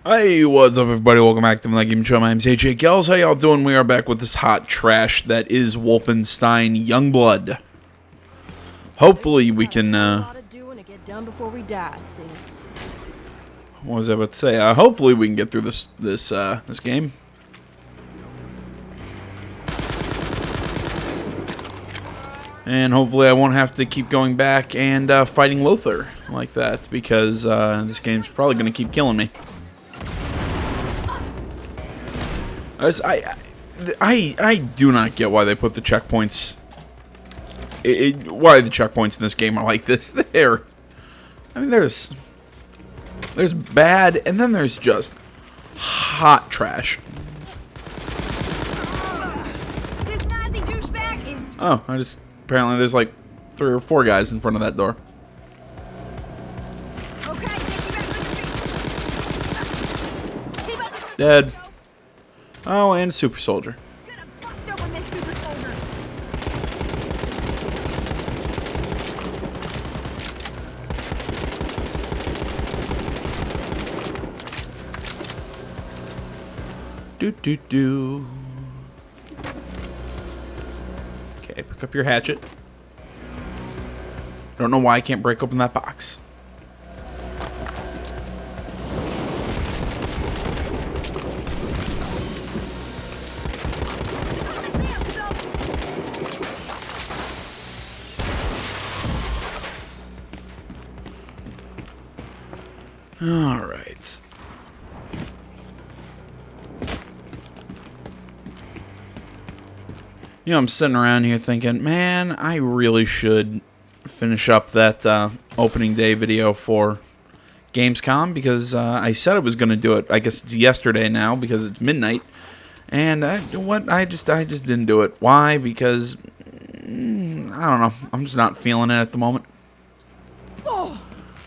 Hey, what's up everybody? Welcome back to my gaming show. My name's AJ Gels. How y'all doing? We are back with this hot trash that is Wolfenstein Youngblood. Hopefully we can, what was I about to say? Hopefully we can get through this game. And hopefully I won't have to keep going back and fighting Lothar like that, because this game's probably going to keep killing me. I do not get why they put the checkpoints. Why the checkpoints in this game are like this. I mean, there's bad, and then there's just hot trash. Oh, apparently there's like 3 or 4 guys in front of that door. Dead. Oh, and Super Soldier. Do. Okay, pick up your hatchet. Don't know why I can't break open that box. All right. You know, I'm sitting around here thinking, man, I really should finish up that opening day video for Gamescom, because I said I was going to do it. I guess it's yesterday now because it's midnight, and I just didn't do it. Why? Because I don't know. I'm just not feeling it at the moment.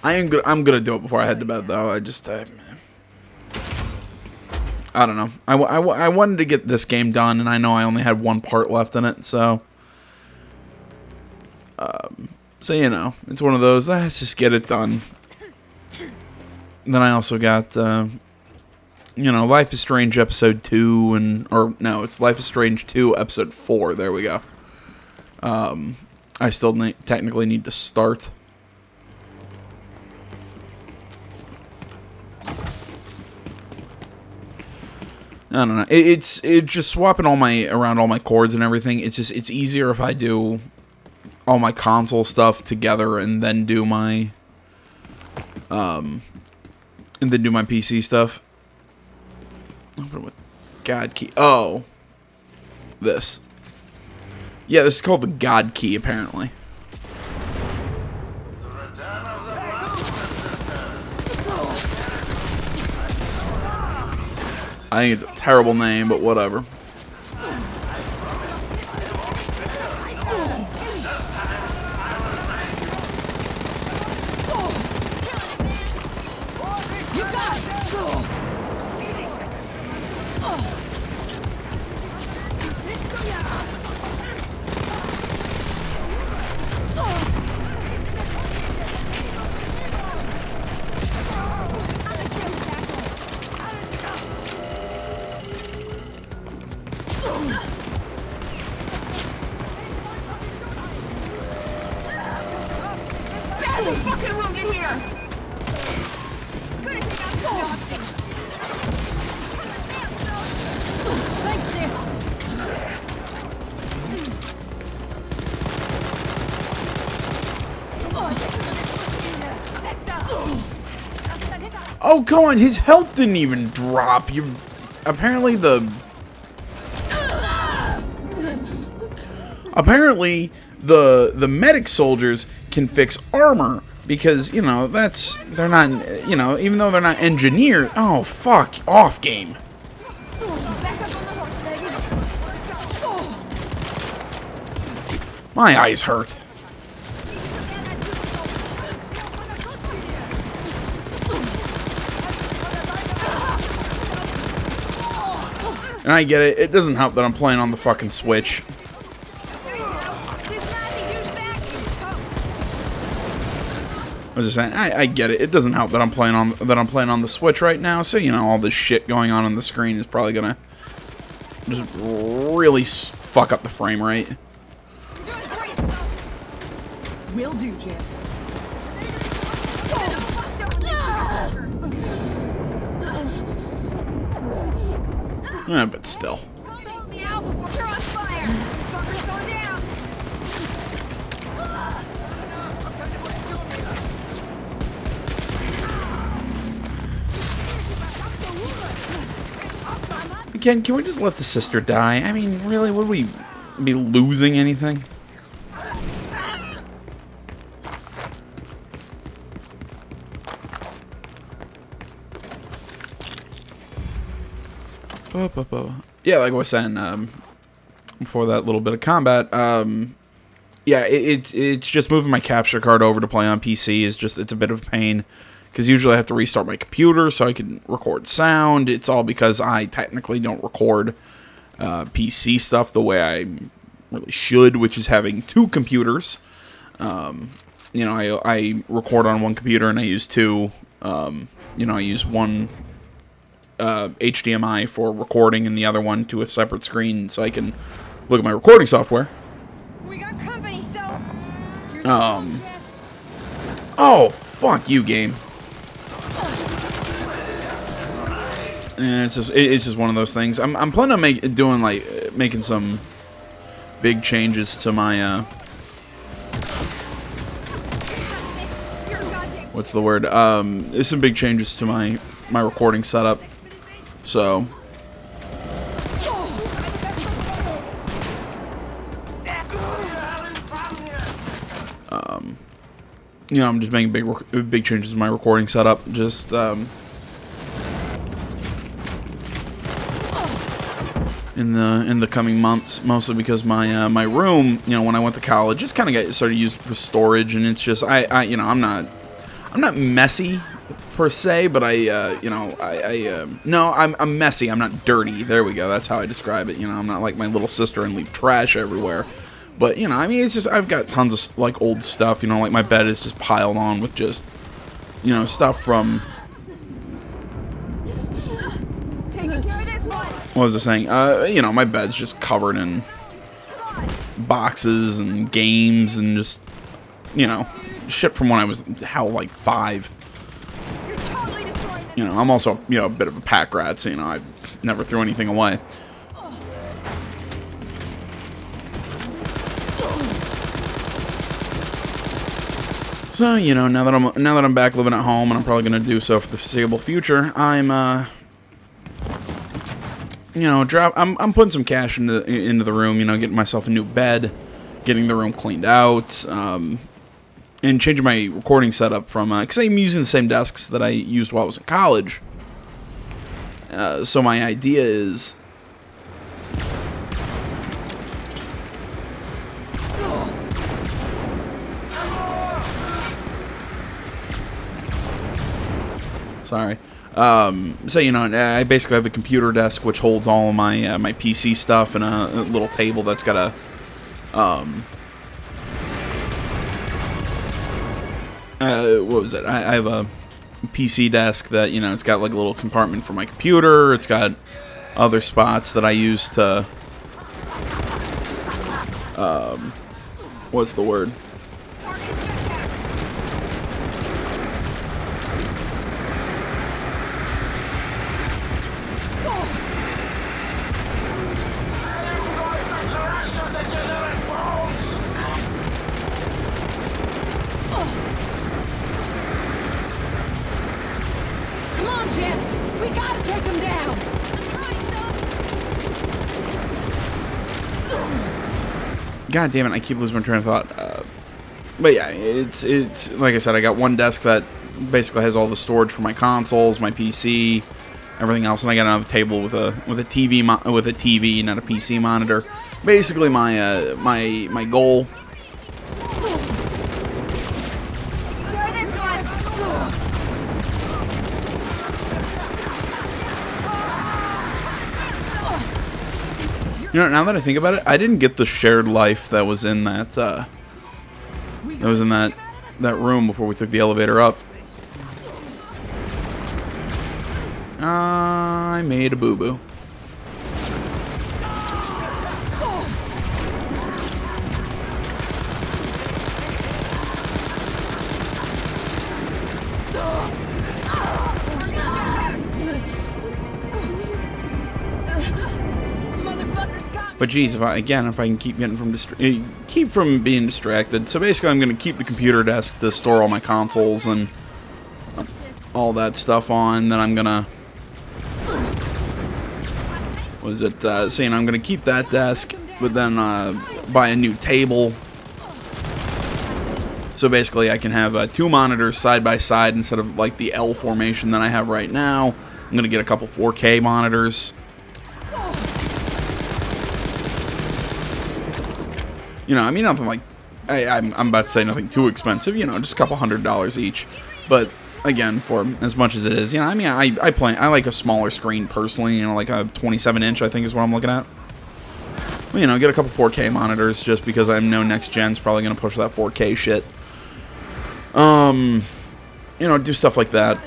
I'm gonna do it before I head to bed, though. I don't know. I wanted to get this game done, and I know I only had 1 part left in it, so you know, it's one of those. Let's just get it done. And then I also got you know, Life is Strange episode 2, it's Life is Strange 2 episode 4. There we go. I still technically need to start. I don't know. It's just swapping around all my cords and everything. It's easier if I do all my console stuff together and then do my PC stuff. Open with God key. Oh, this. Yeah, this is called the God key apparently. I think it's a terrible name, but whatever. Oh, come on, his health didn't even drop. Apparently the medic soldiers can fix armor, because, you know, they're not, you know, even though they're not engineers. Oh, fuck off, game. My eyes hurt. And I get it. It doesn't help that I'm playing on the fucking Switch. I was just saying, I get it. It doesn't help that I'm playing on the Switch right now, so you know all this shit going on the screen is probably gonna just really fuck up the frame rate. Will do, Jess. Yeah, but still. Again, can we just let the sister die? I mean, really, would we be losing anything? Yeah, like I was saying before that little bit of combat, yeah, it's just moving my capture card over to play on PC is just, it's a bit of a pain. Because usually I have to restart my computer so I can record sound. It's all because I technically don't record PC stuff the way I really should, which is having two computers. You know, I record on one computer and I use two. You know, I use one HDMI for recording and the other one to a separate screen so I can look at my recording software. We got company, so. Oh, fuck you, game. And it's just one of those things. I'm planning on making some big changes to my what's the word? There's some big changes to my recording setup. So you know, I'm just making big changes to my recording setup. Just in the coming months, mostly because my my room, you know, when I went to college, just kind of got started used for storage, and it's just you know, I'm not messy per se, but no, I'm messy. I'm not dirty. There we go. That's how I describe it. You know, I'm not like my little sister and leave trash everywhere. But you know, I mean, it's just I've got tons of like old stuff. You know, like my bed is just piled on with just, you know, stuff from. What was I saying? You know, my bed's just covered in boxes and games and just, you know, shit from when I was, hell, like 5. You know, I'm also, you know, a bit of a pack rat, so, you know, I never threw anything away. So, you know, now that I'm back living at home, and I'm probably gonna do so for the foreseeable future, I'm you know, I'm putting some cash into the room, you know, getting myself a new bed, getting the room cleaned out, and changing my recording setup from, because I'm using the same desks that I used while I was in college. So my idea is, sorry. So, you know, I basically have a computer desk which holds all of my my PC stuff, and a little table that's got a what was it? I have a PC desk that, you know, it's got like a little compartment for my computer. It's got other spots that I use to what's the word? God damn it, I keep losing my train of thought. But yeah, it's like I said, I got one desk that basically has all the storage for my consoles, my PC, everything else, and I got another table with a TV, not a PC monitor. Basically, my my goal. You know, now that I think about it, I didn't get the shared life that was in that that room before we took the elevator up. I made a boo-boo. But geez, if I can keep getting from being distracted. So basically, I'm gonna keep the computer desk to store all my consoles and all that stuff on. Then I'm gonna, saying I'm gonna keep that desk, but then buy a new table. So basically, I can have 2 monitors side by side instead of like the L formation that I have right now. I'm gonna get a couple 4K monitors. You know, I mean, nothing like, I'm about to say nothing too expensive, you know, just a couple $100 each. But, again, for as much as it is, you know, I mean, I like a smaller screen personally, you know, like a 27-inch, I think is what I'm looking at. Well, you know, get a couple 4K monitors just because I know next gen's probably going to push that 4K shit. You know, do stuff like that.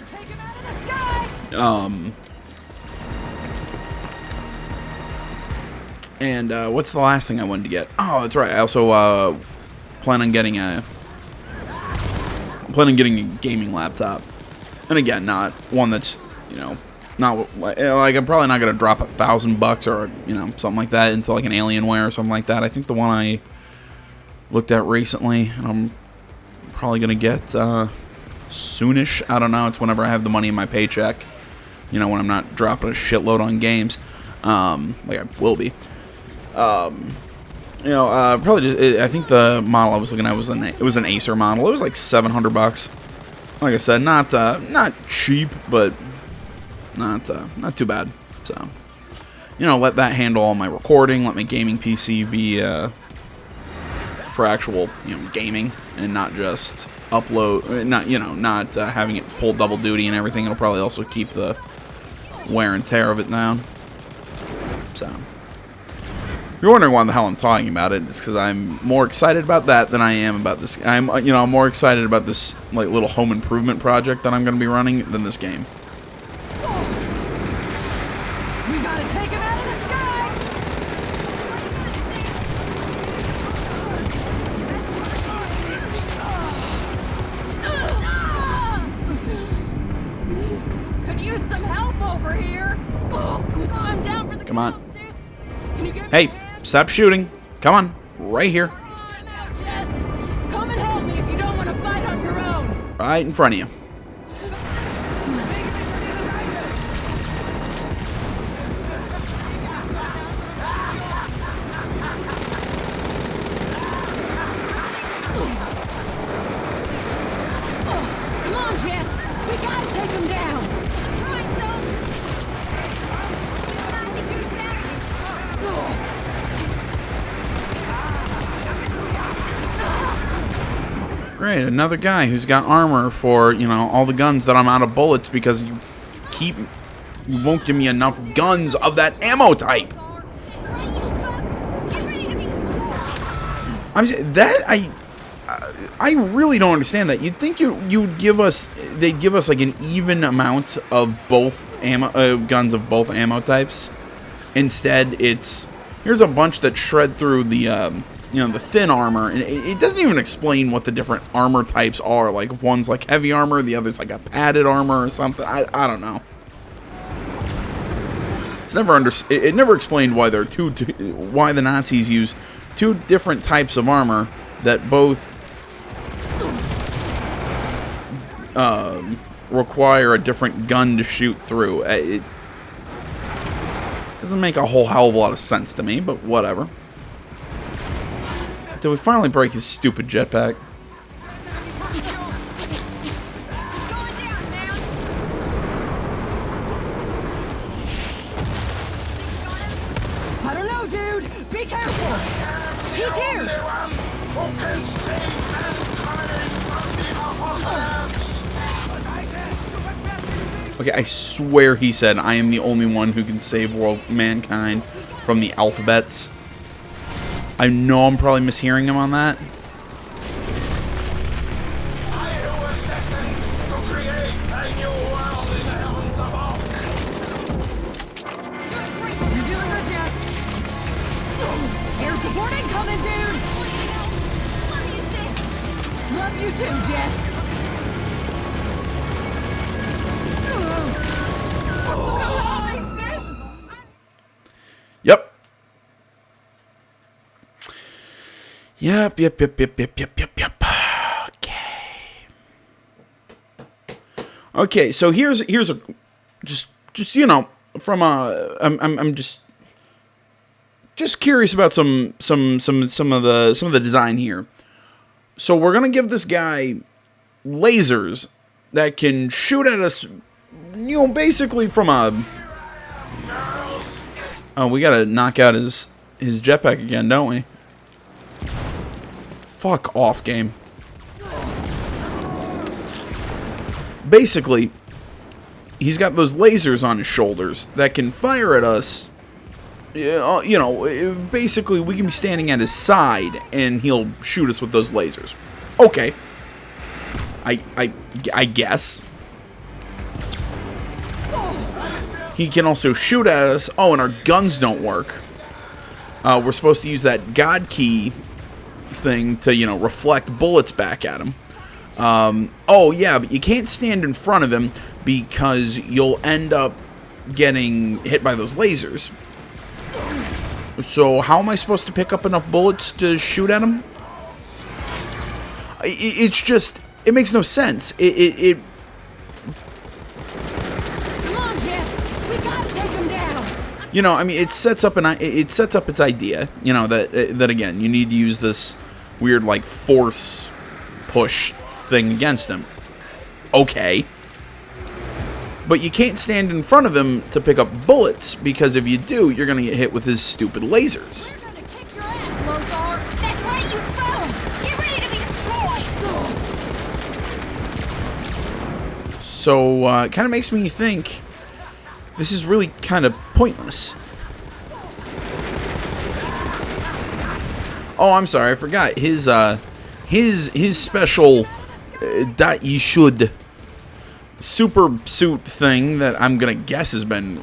And what's the last thing I wanted to get? Oh, that's right. I also plan on getting a gaming laptop. And again, not one that's, you know, not like I'm probably not gonna drop $1,000 or, you know, something like that into like an Alienware or something like that. I think the one I looked at recently, and I'm probably gonna get soonish. I don't know. It's whenever I have the money in my paycheck. You know, when I'm not dropping a shitload on games, like I will be. You know, probably just, I think the model I was looking at was an Acer model. It was like $700. Like I said, not cheap, but not too bad. So, you know, let that handle all my recording. Let my gaming PC be for actual, you know, gaming and not just upload. Not having it pull double duty and everything. It'll probably also keep the wear and tear of it down. So. If you're wondering why the hell I'm talking about it, it's because I'm more excited about that than I am about this. I'm more excited about this like little home improvement project that I'm going to be running than this game. We gotta take him out of the sky. Could use some help over here. I'm down for the Come on. sis. Can you get Hey, stop shooting. Come on, right here. Come on now, Jess. Come and help me if you don't want to fight on your own. Right in front of you. Come on, Jess. We gotta take him down. Great, another guy who's got armor for, you know, all the guns that I'm out of bullets because you won't give me enough guns of that ammo type. I really don't understand that. You'd think they'd give us like an even amount of both guns of both ammo types. Instead, here's a bunch that shred through the the thin armor, and it doesn't even explain what the different armor types are. Like if one's like heavy armor, the other's like a padded armor or something. I don't know. It never explained why why the Nazis use 2 different types of armor that both require a different gun to shoot through. It doesn't make a whole hell of a lot of sense to me, but whatever. Did we finally break his stupid jetpack? I don't know, dude. Be careful. He's here. Okay, I swear he said, I am the only one who can save mankind from the alphabets. I know I'm probably mishearing him on that. Support incoming, dude! Let me assist. Love you too, Jess. Yep. Yep. Okay. Okay, so here's a just you know, from I'm just curious about some of the design here. So we're gonna give this guy lasers that can shoot at us, basically from a. Oh, we gotta knock out his jetpack again, don't we? Fuck off, game. Basically, he's got those lasers on his shoulders that can fire at us. Basically, we can be standing at his side, and he'll shoot us with those lasers. Okay. I guess. He can also shoot at us. Oh, and our guns don't work. We're supposed to use that God key thing to, reflect bullets back at him. Oh, yeah, but you can't stand in front of him because you'll end up getting hit by those lasers. So how am I supposed to pick up enough bullets to shoot at him? It's just, it makes no sense. Come on, Jess. We gotta take him down. It sets up its idea, that again, you need to use this weird, like, force push thing against him. Okay. But you can't stand in front of him to pick up bullets, because if you do, you're gonna get hit with his stupid lasers. We're gonna kick your ass, Lothar. That's right, you bum! Get ready to be destroyed! So, it kind of makes me think this is really kind of pointless. Oh, I'm sorry, I forgot. His special that you should super suit thing that I'm gonna guess has been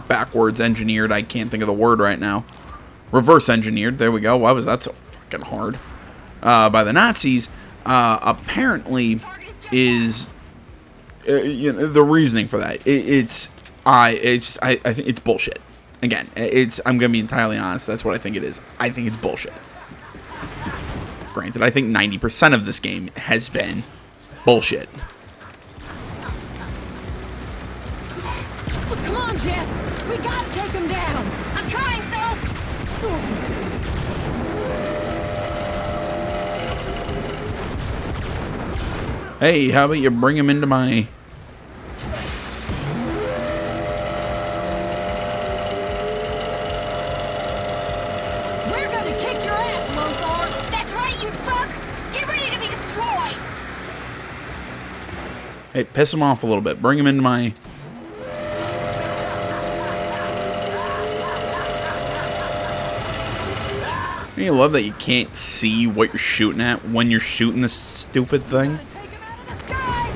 backwards engineered. I can't think of the word right now. Reverse engineered. There we go. Why was that so fucking hard? By the Nazis. Apparently is the reasoning for that. I think it's bullshit. Again, I'm gonna be entirely honest. That's what I think it is. I think it's bullshit. Granted, I think 90% of this game has been bullshit. Well, come on, Jess. We gotta take him down. I'm trying, Hey, how about you bring him into my... We're gonna kick your ass, Lothar. That's right, you fuck! Get ready to be destroyed! Hey, piss him off a little bit. Bring him into my... I love that you can't see what you're shooting at when you're shooting this stupid thing. Take him out of the sky.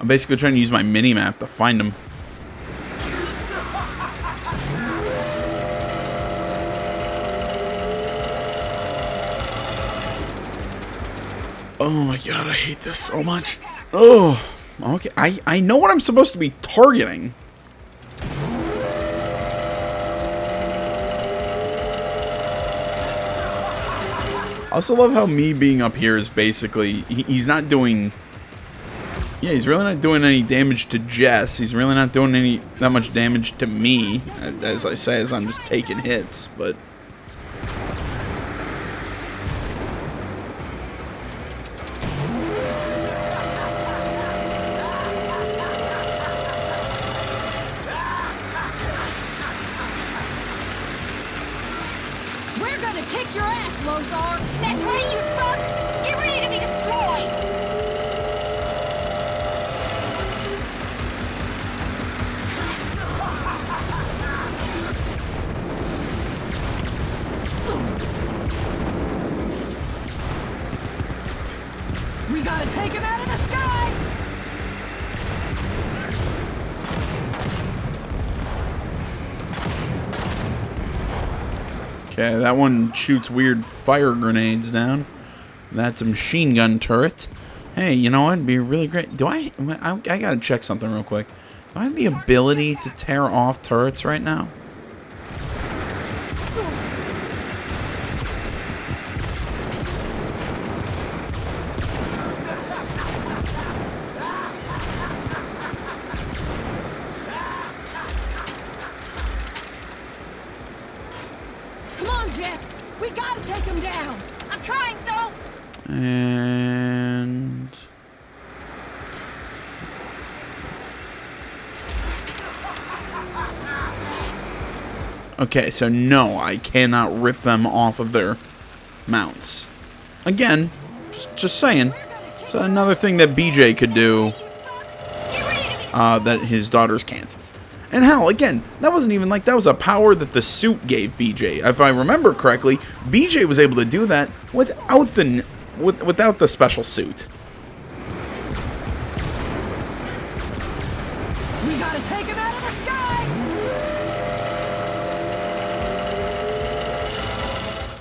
I'm basically trying to use my mini-map to find him. Oh my god, I hate this so much. Oh, okay. I know what I'm supposed to be targeting. I also love how me being up here is basically, he's not doing, yeah, he's really not doing any damage to Jess. He's really not doing that much damage to me, as I say, as I'm just taking hits, but... We're gonna kick your ass, Lothar. That's right, you fuck! Get ready to be destroyed! We gotta take him out of the sky. Okay, that one shoots weird fire grenades down. That's a machine gun turret. Hey, you know what? It'd be really great. Do I gotta check something real quick. Do I have the ability to tear off turrets right now? Come on, Jess. We gotta take him down. I'm trying, so. And okay, so no, I cannot rip them off of their mounts. Again, just saying. It's another thing that BJ could do that his daughters can't. And hell, again, that wasn't even like that was a power that the suit gave BJ. If I remember correctly, BJ was able to do that without the special suit. We gotta take him out of the sky.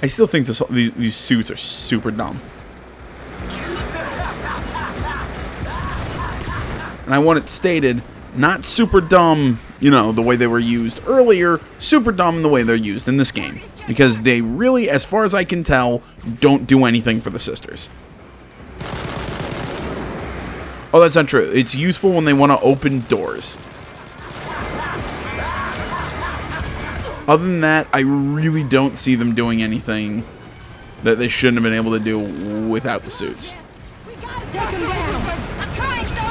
I still think these suits are super dumb. And I want it stated, not super dumb, you know, the way they were used earlier, super dumb the way they're used in this game. Because they really, as far as I can tell, don't do anything for the sisters. Oh, that's not true. It's useful when they want to open doors. Other than that, I really don't see them doing anything that they shouldn't have been able to do without the suits. We gotta take him down. I'm trying, so.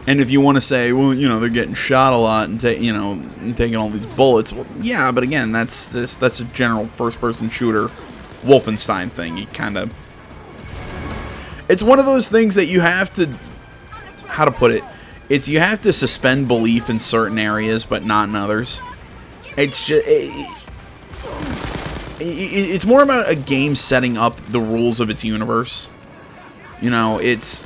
And if you want to say, well, you know, they're getting shot a lot and and taking all these bullets, well, yeah, but again, that's a general first-person shooter Wolfenstein thing. It's one of those things that you have to, how to put it? You have to suspend belief in certain areas, but not in others. It's just it's more about a game setting up the rules of its universe. You know, if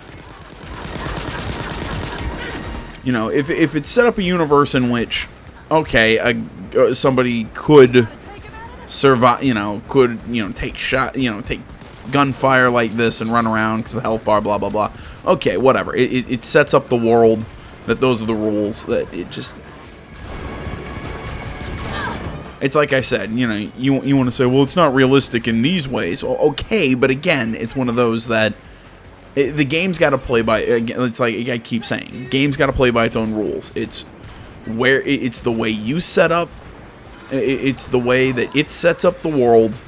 it's set up a universe in which, okay, somebody could survive, take gunfire like this and run around because of the health bar, blah blah blah. Okay, whatever. It sets up the world that those are the rules. That it just. It's like I said, you know, you want to say, well, it's not realistic in these ways. Well, okay, but again, it's one of those that the game's got to play by. It's like I keep saying, game's got to play by its own rules. It's the way you set up. It's the way that it sets up the world.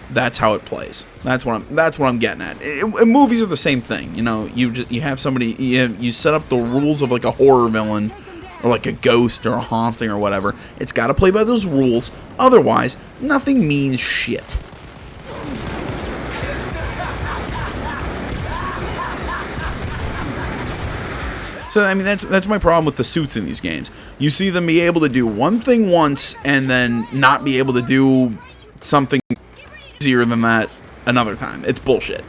That's how it plays. That's what I'm getting at. Movies are the same thing. You know, you have somebody. You set up the rules of like a horror villain. Or like a ghost or a haunting or whatever. It's got to play by those rules. Otherwise, nothing means shit. So, I mean, that's my problem with the suits in these games. You see them be able to do one thing once and then not be able to do something easier than that another time. It's bullshit.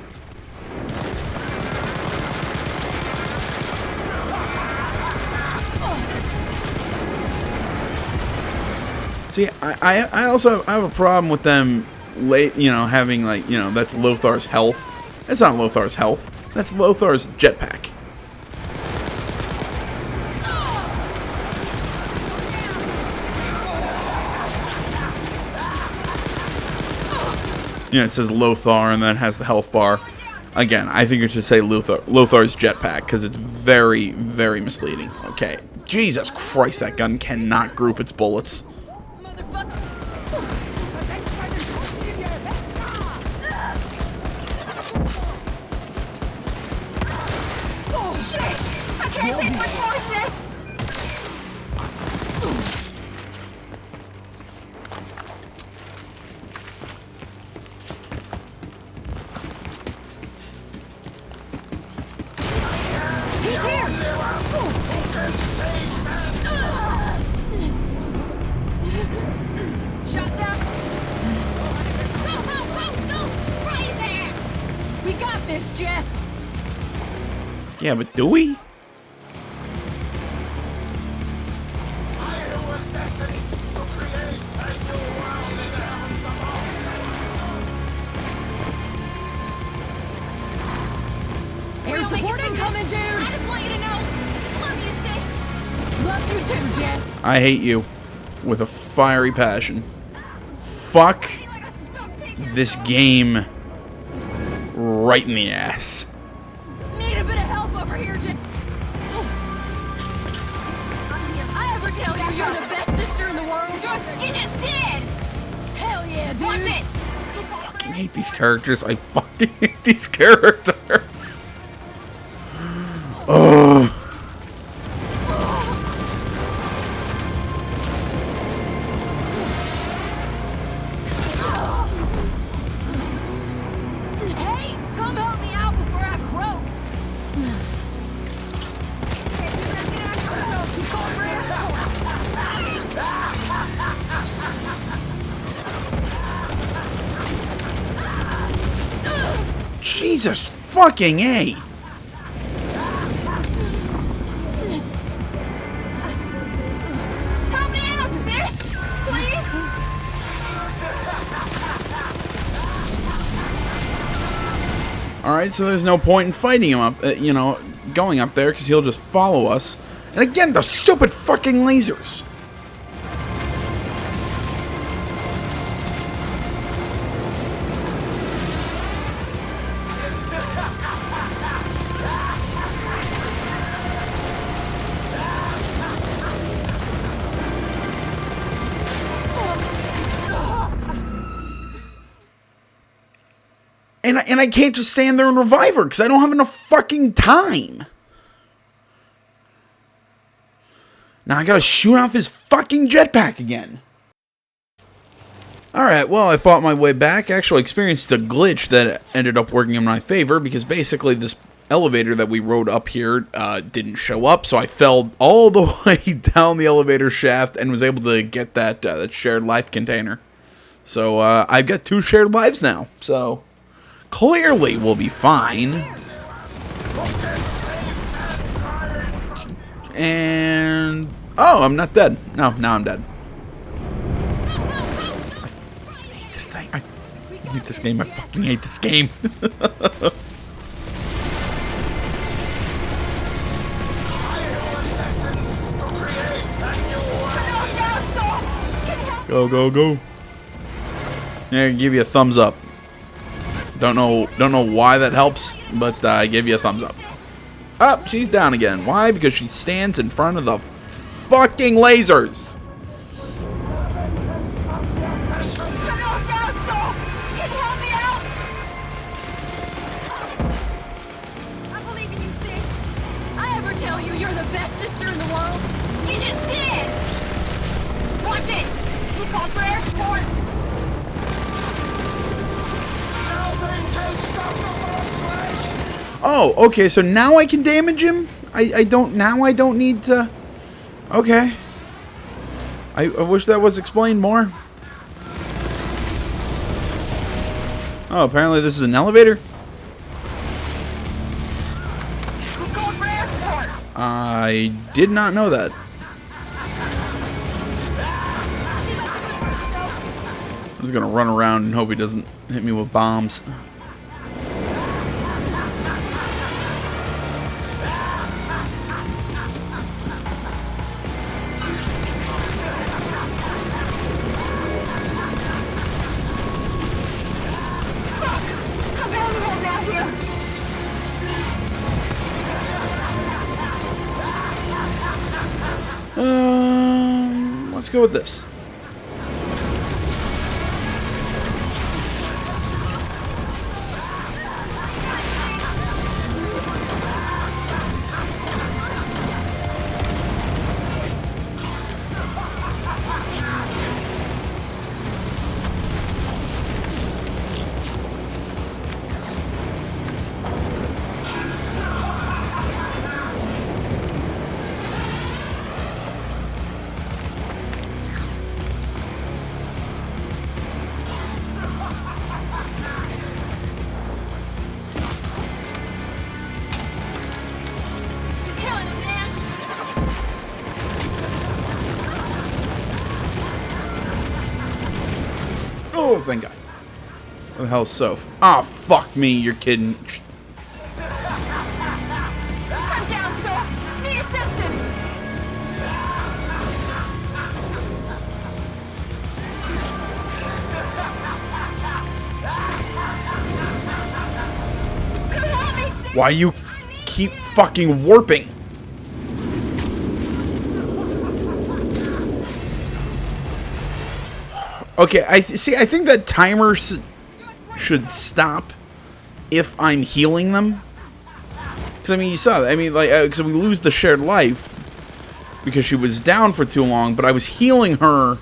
See, I also have a problem with them having like, that's Lothar's health. That's not Lothar's health. That's Lothar's jetpack. It says Lothar and then it has the health bar. Again, I think it should say Lothar's jetpack because it's very, very misleading. Okay. Jesus Christ, that gun cannot group its bullets. Oh, shit! I can't take much more of this! He's here. Shot down. Go, go, go, go! Right there! We got this, Jess. Yeah, but do we? Air We'll make support it through incoming, this. dude! I just want you to know. Love you, sis. Love you too, Jess! I hate you with a fiery passion. Fuck Like a stuck pig. this game right in the ass. Need a bit of help over here, Jess! I ever tell you you're the best sister in the world? You just did. Hell yeah, dude! Watch it. I hate these characters. I fucking hate these characters. Ugh. Hey, come help me out before I croak! Jesus fucking A. Help me out, sis. Please. Alright, so there's no point in fighting him up, you know, going up there, because he'll just follow us. And again, the stupid fucking lasers. And I can't just stand there and revive her, because I don't have enough fucking time. Now I gotta shoot off his fucking jetpack again. Alright, well, I fought my way back. Actually experienced a glitch that ended up working in my favor, because basically this elevator that we rode up here didn't show up, so I fell all the way down the elevator shaft and was able to get that shared life container. So I've got 2 shared lives now, so clearly we'll be fine. And oh, I'm not dead. No, now I'm dead. I hate this thing. I hate this game. I fucking hate this game. Go, go, go. Yeah, I give you a thumbs up. Don't know why that helps, but I give you a thumbs up. Up, she's down again. Why? Because she stands in front of the fucking lasers. I believe in you, sis. I ever tell you you're the best sister in the world? You just did. Watch it. You called for air support. Oh, okay, so now I can damage him? I don't need to. Okay. I wish that was explained more. Oh, apparently this is an elevator? You called for air support. I did not know that. I'm just gonna run around and hope he doesn't hit me with bombs. I'm vulnerable now here. Let's go with this. You're killing him, man. Oh, thank God. Where the hell's Soph? Oh, fuck me, you're kidding. Why you keep fucking warping? Okay, I think that timer should stop if I'm healing them. Because, I mean, you saw that. I mean, like, because we lose the shared life because she was down for too long, but I was healing her.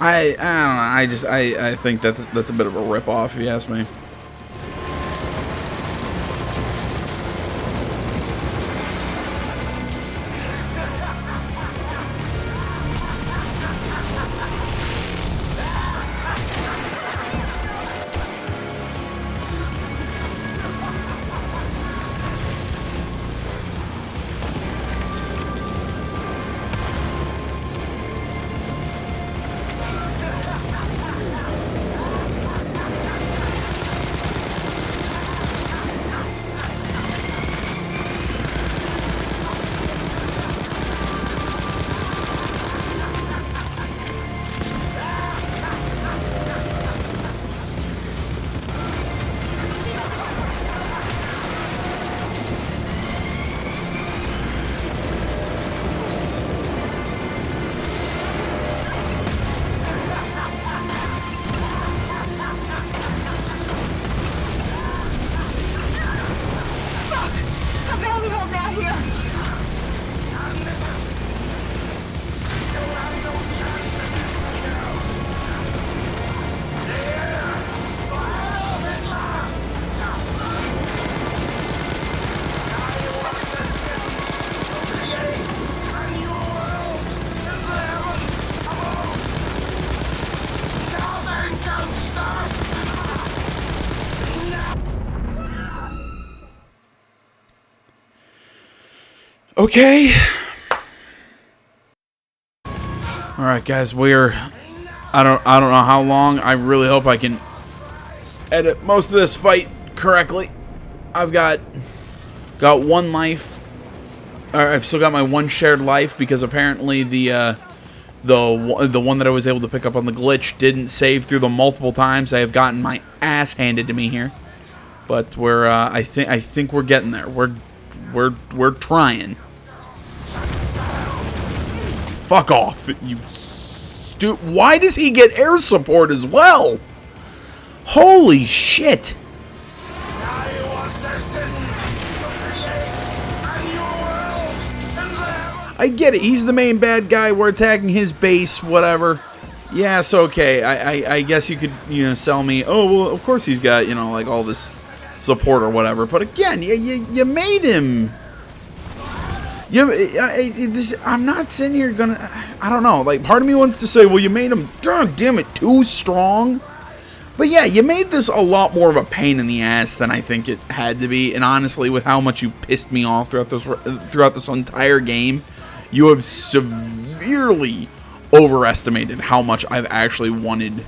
I don't know. I think that's a bit of a ripoff, if you ask me. Okay. All right, guys, we're I don't know how long. I really hope I can edit most of this fight correctly. I've got one life. I've still got my one shared life because apparently the one that I was able to pick up on the glitch didn't save through the multiple times. I have gotten my ass handed to me here, but we're I think we're getting there. We're trying. Fuck off, you why does he get air support as well? Holy shit. I get it. He's the main bad guy. We're attacking his base, whatever. Yeah, it's okay. I guess you could, sell me, oh, well, of course he's got, like all this support or whatever. But again, you made him. I'm not sitting here gonna, I don't know, like, part of me wants to say, well, you made him, god damn it, too strong. But yeah, you made this a lot more of a pain in the ass than I think it had to be. And honestly, with how much you pissed me off throughout this entire game, you have severely overestimated how much I've actually wanted,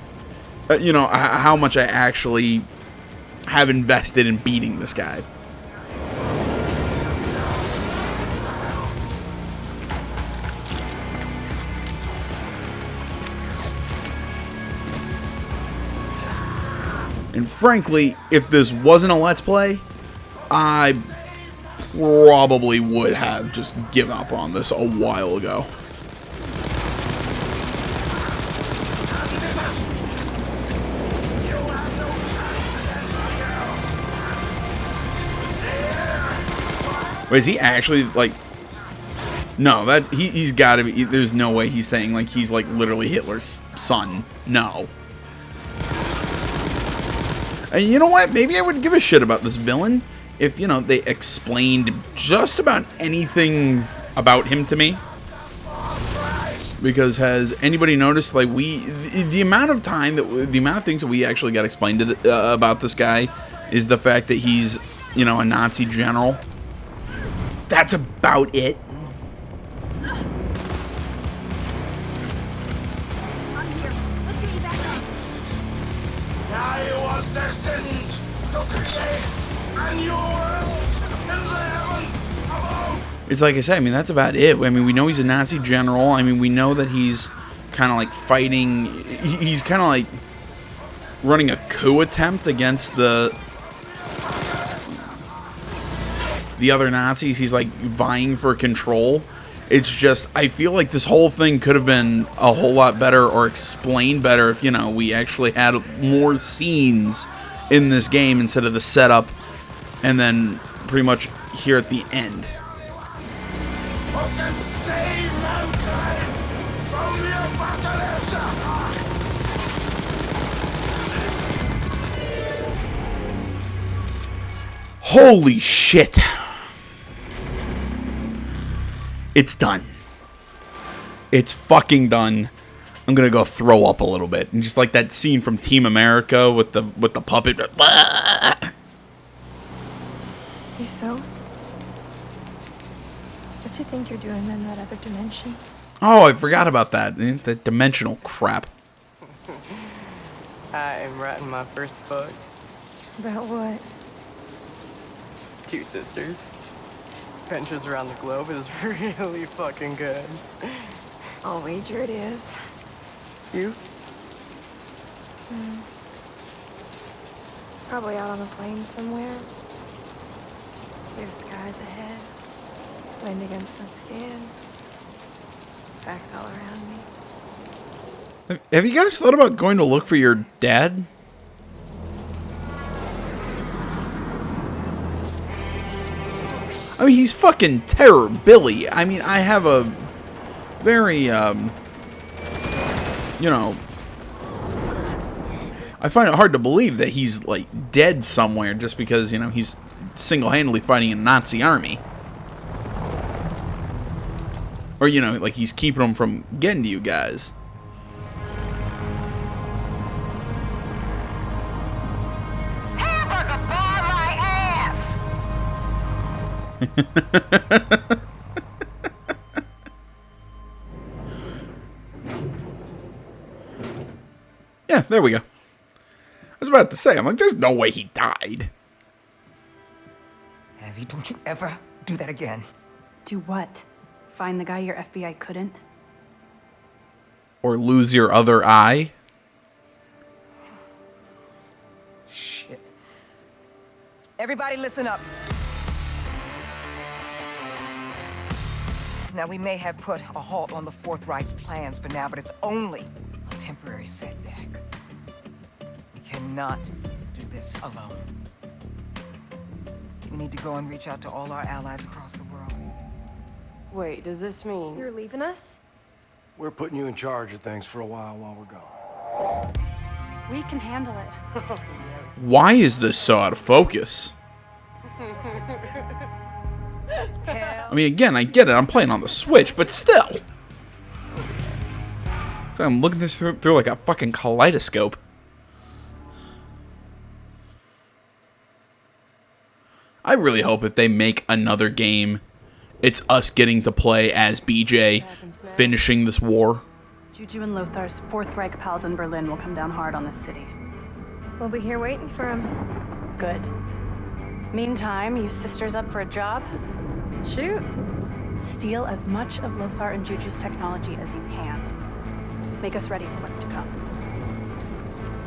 how much I actually have invested in beating this guy. And frankly, if this wasn't a Let's Play, I probably would have just given up on this a while ago. Wait, is he actually, like... No, he's got to be... There's no way he's saying, like, he's, like, literally Hitler's son. No. And you know what? Maybe I would give a shit about this villain if, they explained just about anything about him to me. Because has anybody noticed, like, the amount of things that we actually got explained about this guy is the fact that he's, a Nazi general. That's about it. It's like I said, I mean, that's about it. I mean, we know he's a Nazi general. I mean, we know that he's kind of like fighting. He's kind of like running a coup attempt against the the other Nazis. He's like vying for control. It's just, I feel like this whole thing could have been a whole lot better or explained better if, you know, we actually had more scenes in this game instead of the setup and then pretty much here at the end. Holy shit. It's done. It's fucking done. I'm gonna go throw up a little bit. And just like that scene from Team America with the puppet. Hey, so? What you think you're doing in that other dimension? Oh, I forgot about that. That dimensional crap. I'm writing my first book. About what? 2 sisters. Adventures around the globe is really fucking good. I'll wager it is. You? Probably out on a plane somewhere. Clear skies ahead. Wind against my skin. Facts all around me. Have you guys thought about going to look for your dad? I mean, he's fucking Terror Billy. I mean, I have a very, you know, I find it hard to believe that he's, like, dead somewhere just because, you know, he's single-handedly fighting a Nazi army. Or, you know, like, he's keeping them from getting to you guys. Hamburger bar my ass! Yeah, there we go. I was about to say, I'm like, there's no way he died. Abby, don't you ever do that again. Do what? Find the guy your FBI couldn't? Or lose your other eye. Shit. Everybody listen up. Now, we may have put a halt on the Fourth Reich's plans for now, but it's only a temporary setback. We cannot do this alone. We need to go and reach out to all our allies across the world. Wait, does this mean... You're leaving us? We're putting you in charge of things for a while we're gone. We can handle it. Why is this so out of focus? I mean, again, I get it. I'm playing on the Switch, but still. So I'm looking this through like a fucking kaleidoscope. I really hope if they make another game, it's us getting to play as BJ, finishing this war. Juju and Lothar's Fourth Reich pals in Berlin will come down hard on this city. We'll be here waiting for him. Good. Meantime, you sisters up for a job? Shoot. Steal as much of Lothar and Juju's technology as you can. Make us ready for what's to come.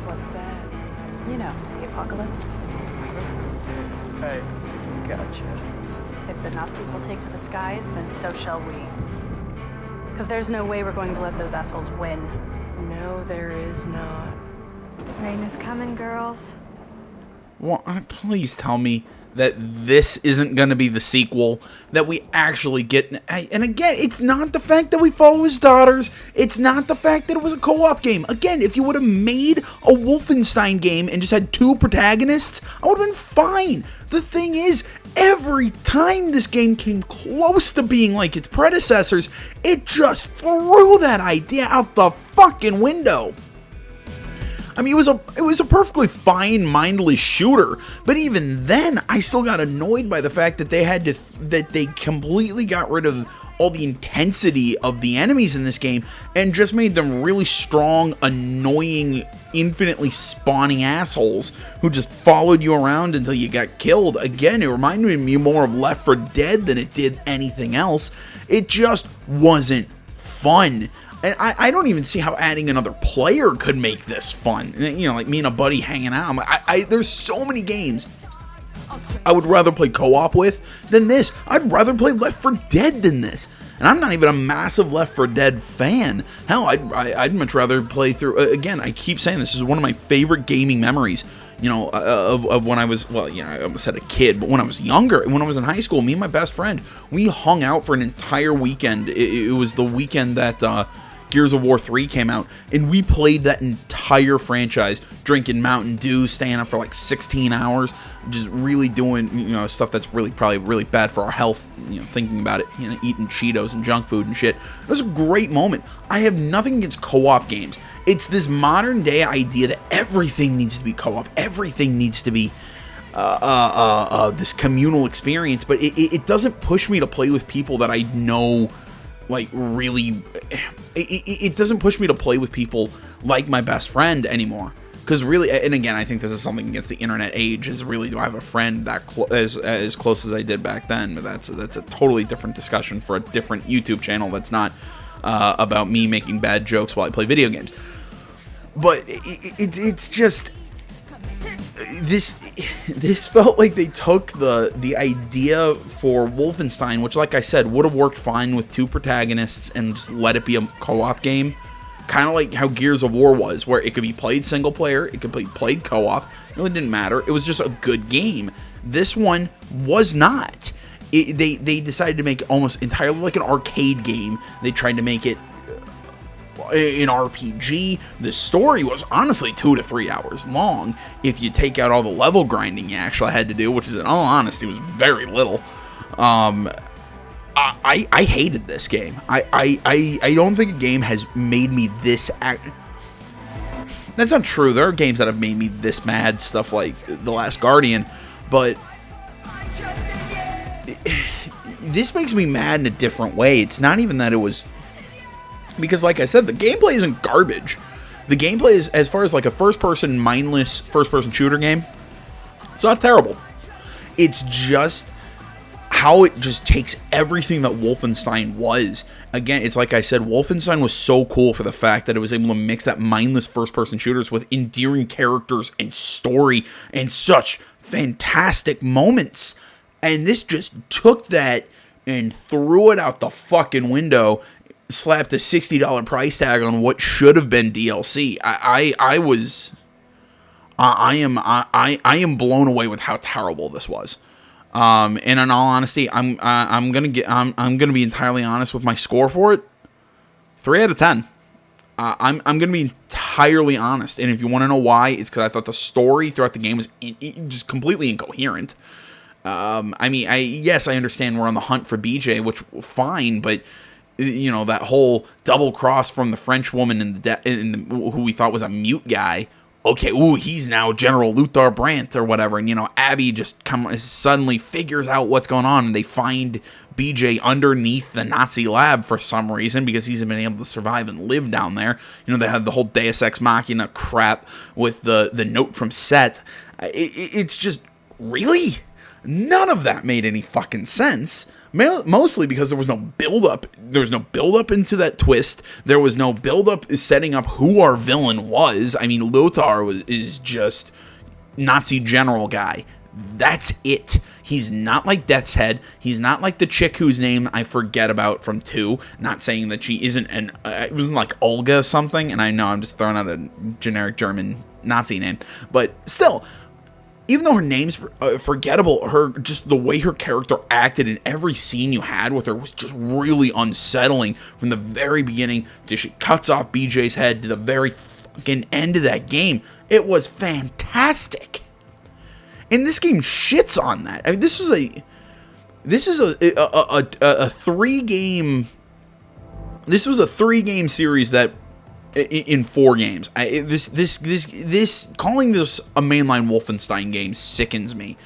What's that? You know, the apocalypse. Hey, gotcha. If the Nazis will take to the skies, then so shall we. Because there's no way we're going to let those assholes win. No, there is not. Rain is coming, girls. Well, please tell me that this isn't going to be the sequel, that we actually get... And again, it's not the fact that we follow his daughters. It's not the fact that it was a co-op game. Again, if you would have made a Wolfenstein game and just had 2 protagonists, I would have been fine. The thing is, every time this game came close to being like its predecessors, it just threw that idea out the fucking window. I mean, it was a perfectly fine, mindless shooter, but even then, I still got annoyed by the fact that they completely got rid of all the intensity of the enemies in this game and just made them really strong, annoying, infinitely spawning assholes who just followed you around until you got killed. Again, it reminded me more of Left 4 Dead than it did anything else. It just wasn't fun. And I don't even see how adding another player could make this fun. You know, like me and a buddy hanging out. There's so many games I would rather play co-op with than this. I'd rather play Left 4 Dead than this. And I'm not even a massive Left 4 Dead fan. Hell, I'd much rather play through... again, I keep saying this is one of my favorite gaming memories, you know, of when I was... Well, you know, I almost said a kid, but when I was younger, when I was in high school, me and my best friend, we hung out for an entire weekend. It was the weekend that... Gears of War 3 came out, and we played that entire franchise, drinking Mountain Dew, staying up for like 16 hours, just really doing, you know, stuff that's really probably really bad for our health, you know, thinking about it, you know, eating Cheetos and junk food and shit. It was a great moment. I have nothing against co-op games. It's this modern day idea that everything needs to be co-op, everything needs to be this communal experience, but it doesn't push me to play with people that I know, like, really... It doesn't push me to play with people like my best friend anymore. Because really, and again, I think this is something against the internet age, is really, do I have a friend that as close as I did back then? But that's a totally different discussion for a different YouTube channel that's not about me making bad jokes while I play video games. But it's just... This felt like they took the idea for Wolfenstein, which, like I said, would have worked fine with two protagonists, and just let it be a co-op game. Kind of like how Gears of War was, where it could be played single player, it could be played co-op. It really didn't matter. It was just a good game. This one was not. They decided to make it almost entirely like an arcade game. They tried to make it an RPG. The story was honestly 2 to 3 hours long if you take out all the level grinding you actually had to do, which is, in all honesty, was very little. I hated this game. I don't think a game has made me this That's not true. There are games that have made me this mad, stuff like The Last Guardian, but this makes me mad in a different way. It's not even that it was... Because, like I said, the gameplay isn't garbage. The gameplay is, as far as like a first-person, mindless first-person shooter game, it's not terrible. It's just how it just takes everything that Wolfenstein was. Again, it's like I said, Wolfenstein was so cool for the fact that it was able to mix that mindless first-person shooters with endearing characters and story and such fantastic moments. And this just took that and threw it out the fucking window, slapped a $60 price tag on what should have been DLC. I am blown away with how terrible this was. And in all honesty, I'm gonna be entirely honest with my score for it. 3 out of 10. I'm gonna be entirely honest, and if you want to know why, it's because I thought the story throughout the game was just completely incoherent. I mean, yes, I understand we're on the hunt for BJ, which fine, but you know, that whole double cross from the French woman who we thought was a mute guy. Okay, ooh, he's now General Luthor Brandt or whatever, and you know, Abby just suddenly figures out what's going on, and they find BJ underneath the Nazi lab for some reason, because he's been able to survive and live down there. You know, they had the whole Deus Ex Machina crap with the note from Set. It's just, really? None of that made any fucking sense. Mostly because there was no build-up. There was no build-up into that twist. There was no build-up setting up who our villain was. I mean, Lothar is just Nazi general guy. That's it. He's not like Death's Head. He's not like the chick whose name I forget about from 2. Not saying that she isn't it wasn't like Olga something, and I know I'm just throwing out a generic German Nazi name. But still, even though her name's forgettable, just the way her character acted in every scene you had with her was just really unsettling from the very beginning till she cuts off BJ's head to the very fucking end of that game. It was fantastic. And this game shits on that. I mean, this is a 3-game. This was a 3-game series that, in 4 games. This calling this a mainline Wolfenstein game sickens me.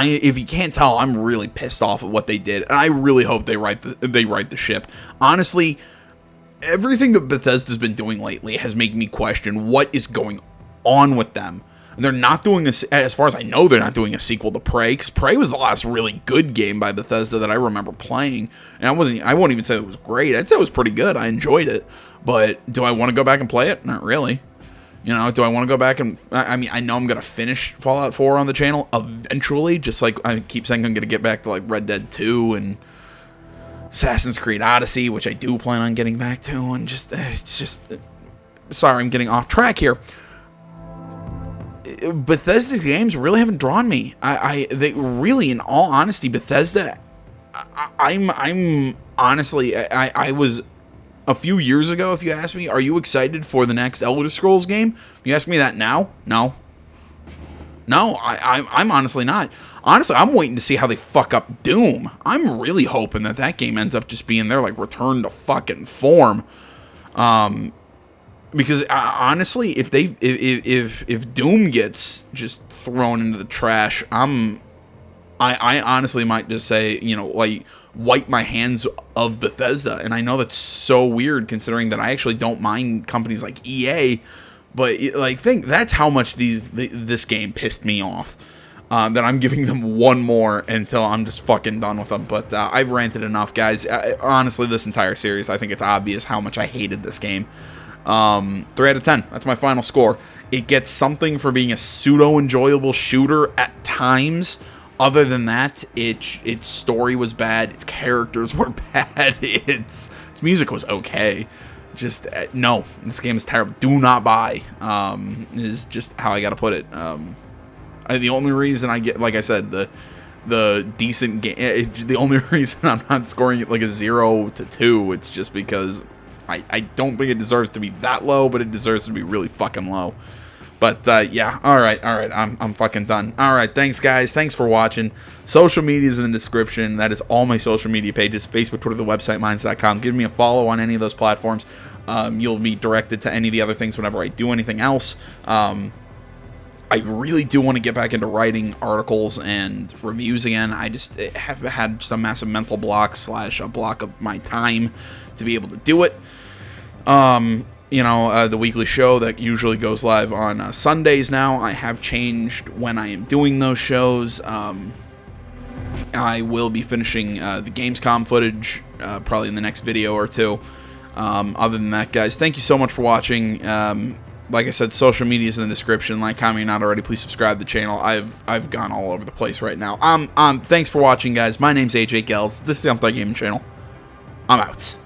If you can't tell, I'm really pissed off at what they did, and I really hope they right the ship. Honestly, everything that Bethesda's been doing lately has made me question what is going on with them. They're not doing this, as far as I know, they're not doing a sequel to Prey, because Prey was the last really good game by Bethesda that I remember playing, and I won't even say it was great. I'd say it was pretty good. I enjoyed it, but do I want to go back and play it? Not really. You know, do I want to go back and... I mean, I know I'm going to finish Fallout 4 on the channel eventually, just like I keep saying I'm going to get back to, like, Red Dead 2 and Assassin's Creed Odyssey, which I do plan on getting back to, and just... it's just... sorry, I'm getting off track here. Bethesda's games really haven't drawn me. They really, in all honesty, Bethesda... I'm honestly... I was... a few years ago, if you asked me, are you excited for the next Elder Scrolls game? If you ask me that now, no. No, I'm honestly not. Honestly, I'm waiting to see how they fuck up Doom. I'm really hoping that that game ends up just being their, like, return to fucking form. Because, honestly, if Doom gets just thrown into the trash, I honestly might just say, you know, like, wipe my hands of Bethesda. And I know that's so weird considering that I actually don't mind companies like EA, but like, that's how much this game pissed me off, that I'm giving them one more until I'm just fucking done with them. But I've ranted enough, guys. Honestly, this entire series, I think it's obvious how much I hated this game. 3 out of 10. That's my final score. It gets something for being a pseudo-enjoyable shooter at times. Other than that, its story was bad, its characters were bad, its music was okay. Just, no, this game is terrible. Do not buy, is just how I gotta put it. The only reason I get, like I said, the decent game, the only reason I'm not scoring it like a 0 to 2, it's just because I don't think it deserves to be that low, but it deserves to be really fucking low. But, yeah, alright, I'm fucking done. Alright, thanks, guys. Thanks for watching. Social media is in the description. That is all my social media pages. Facebook, Twitter, the website, minds.com. Give me a follow on any of those platforms. You'll be directed to any of the other things whenever I do anything else. I really do want to get back into writing articles and reviews again. I just have had some massive mental block / a block of my time to be able to do it. You know, the weekly show that usually goes live on Sundays now, I have changed when I am doing those shows. I will be finishing the Gamescom footage probably in the next video or two. Other than that, guys, thank you so much for watching. Like I said, social media is in the description. Like, comment, not already, please subscribe to the channel. I've gone all over the place right now. Thanks for watching, guys. My name's AJ Gels. This is the Gaming Channel. I'm out.